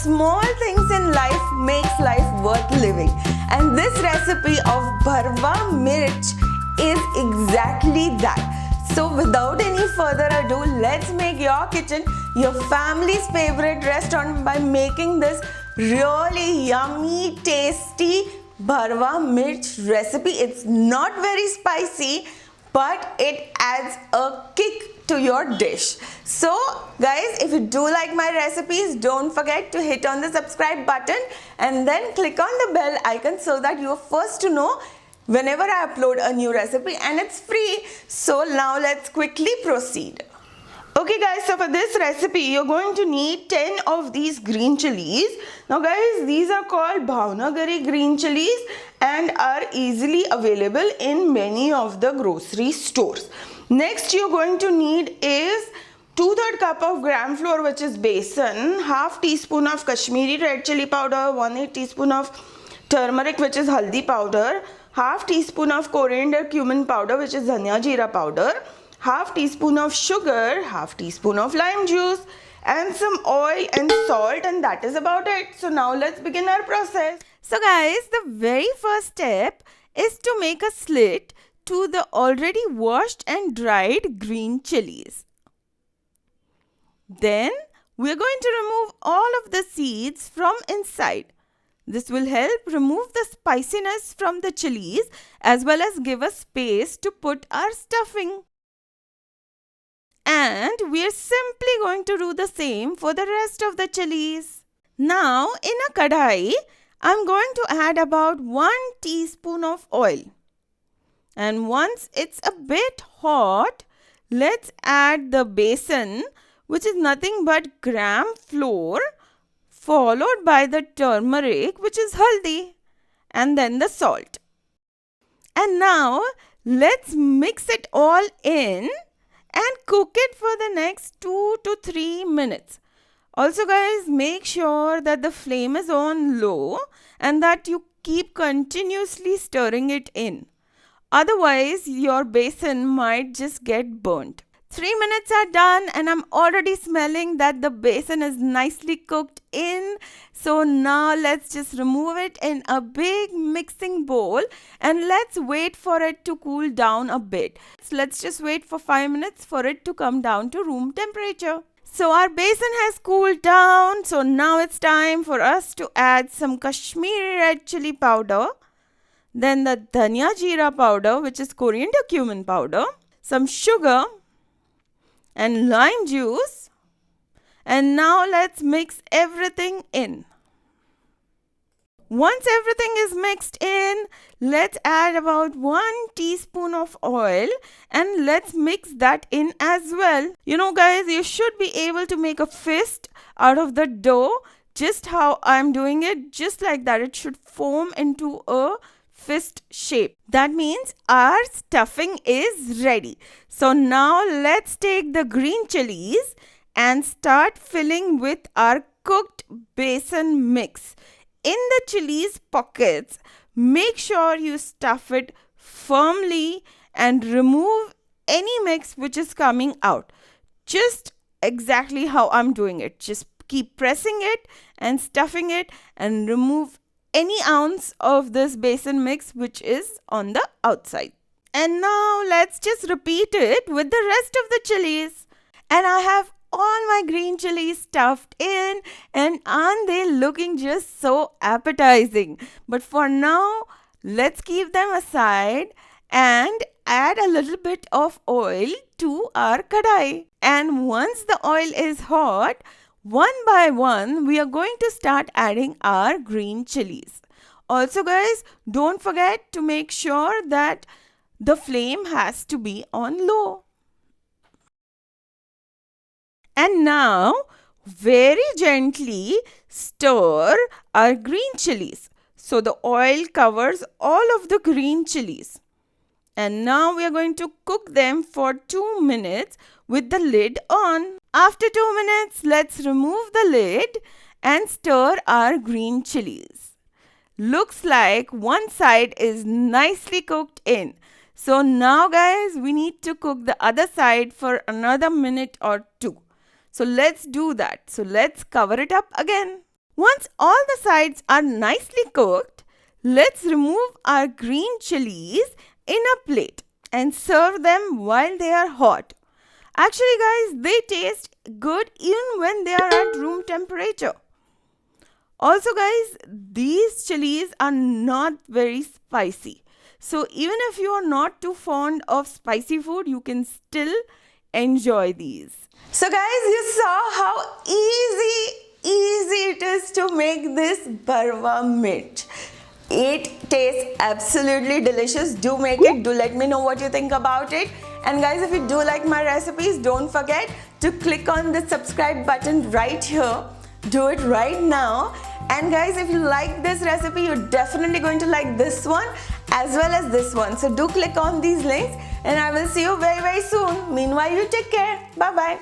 small things in life makes life worth living. And this recipe of Bharwan Mirch is exactly that. So without any further ado, let's make your kitchen your family's favorite restaurant by making this really yummy, tasty Bharwan Mirch recipe. It's not very spicy, but it adds a kick to your dish. So guys, if you do like my recipes, don't forget to hit on the subscribe button and then click on the bell icon so that you are first to know whenever I upload a new recipe, and it's free. So now let's quickly proceed. Okay guys, so for this recipe you're going to need 10 of these green chilies. Now guys, these are called Bhavnagari green chilies and are easily available in many of the grocery stores. Next you're going to need is 2/3 cup of gram flour, which is besan, half teaspoon of Kashmiri red chili powder, 1/8 teaspoon of turmeric, which is haldi powder, half teaspoon of coriander cumin powder, which is dhania jeera powder, half teaspoon of sugar, half teaspoon of lime juice, and some oil and salt, and that is about it. So now let's begin our process. So guys, the very first step is to make a slit to the already washed and dried green chilies. Then we are going to remove all of the seeds from inside. This will help remove the spiciness from the chilies as well as give us space to put our stuffing. And we are simply going to do the same for the rest of the chilies. Now in a kadai, I am going to add about 1 teaspoon of oil. And once it's a bit hot, let's add the besan, which is nothing but gram flour, followed by the turmeric, which is haldi, and then the salt. And now let's mix it all in and cook it for the next 2 to 3 minutes. Also guys, make sure that the flame is on low and that you keep continuously stirring it in. Otherwise, your besan might just get burnt. 3 minutes are done and I'm already smelling that the besan is nicely cooked in. So now let's just remove it in a big mixing bowl and let's wait for it to cool down a bit. So let's just wait for 5 minutes for it to come down to room temperature. So our besan has cooled down. So now it's time for us to add some Kashmiri red chili powder. Then the dhania jeera powder, which is coriander cumin powder. Some sugar and lime juice, and now let's mix everything in. Once everything is mixed in, let's add about 1 teaspoon of oil and let's mix that in as well. You know guys, you should be able to make a fist out of the dough, just how I'm doing it, just like that. It should form into a fist shape. That means our stuffing is ready. So now let's take the green chilies and start filling with our cooked besan mix. In the chilies pockets, make sure you stuff it firmly and remove any mix which is coming out. Just exactly how I'm doing it. Just keep pressing it and stuffing it and remove any ounce of this besan mix which is on the outside. And now let's just repeat it with the rest of the chilies. And I have all my green chilies stuffed in, and aren't they looking just so appetizing? But for now, let's keep them aside and add a little bit of oil to our kadai. And once the oil is hot, one by one, we are going to start adding our green chilies. Also guys, don't forget to make sure that the flame has to be on low. And now, very gently stir our green chilies. So the oil covers all of the green chilies. And now we are going to cook them for 2 minutes with the lid on. After 2 minutes, let's remove the lid and stir our green chilies. Looks like one side is nicely cooked in. So now guys, we need to cook the other side for another minute or 2. So let's do that. So let's cover it up again. Once all the sides are nicely cooked, let's remove our green chilies in a plate and serve them while they are hot. Actually, guys, they taste good even when they are at room temperature. Also, guys, these chilies are not very spicy. So even if you are not too fond of spicy food, you can still enjoy these. So guys, you saw how easy it is to make this Bharwan Mirch. It tastes absolutely delicious. Do make it. Do let me know what you think about it. And guys, if you do like my recipes, don't forget to click on the subscribe button right here. Do it right now. And guys, if you like this recipe, you're definitely going to like this one as well as this one. So do click on these links and I will see you very soon. Meanwhile, you take care. Bye bye.